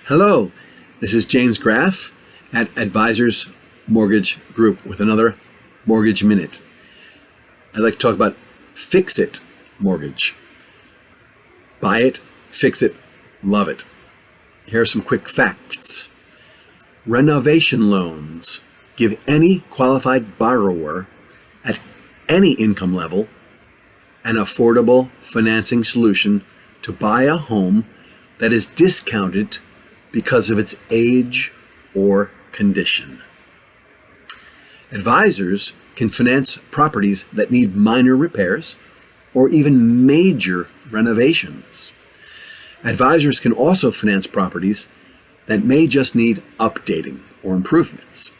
Hello, this is James Graff at Advisors Mortgage Group with another Mortgage Minute. I'd like to talk about fix-it mortgage. Buy it, fix it, love it. Here are some quick facts. Renovation loans give any qualified borrower at any income level an affordable financing solution to buy a home that is discounted because of its age or condition. Advisors can finance properties that need minor repairs or even major renovations. Advisors can also finance properties that may just need updating or improvements.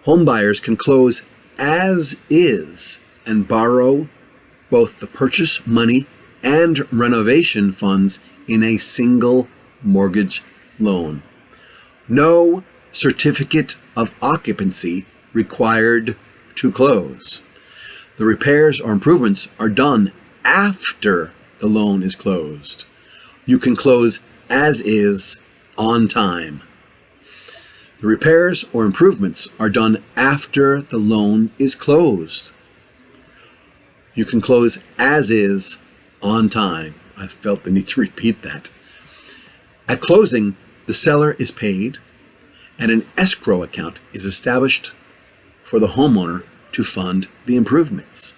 Home buyers can close as is and borrow both the purchase money and renovation funds in a single mortgage loan. No certificate of occupancy required to close. The repairs or improvements are done after the loan is closed. You can close as is on time. The repairs or improvements are done after the loan is closed. You can close as is on time. I felt the need to repeat that. At closing, the seller is paid and an escrow account is established for the homeowner to fund the improvements.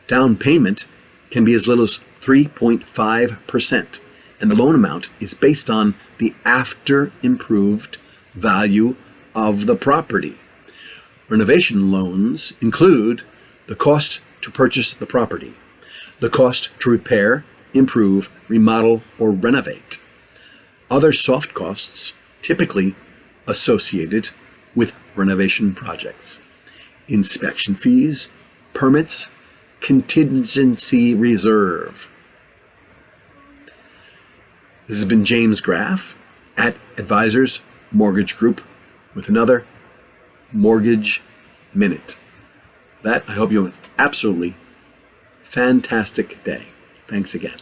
Down payment can be as little as 3.5%, and the loan amount is based on the after improved value of the property. Renovation loans include the cost to purchase the property, the cost to repair, improve, remodel, or renovate. Other soft costs typically associated with renovation projects. Inspection fees, permits, contingency reserve. This has been James Graff at Advisors Mortgage Group with another Mortgage Minute. With that, I hope you have an absolutely fantastic day. Thanks again.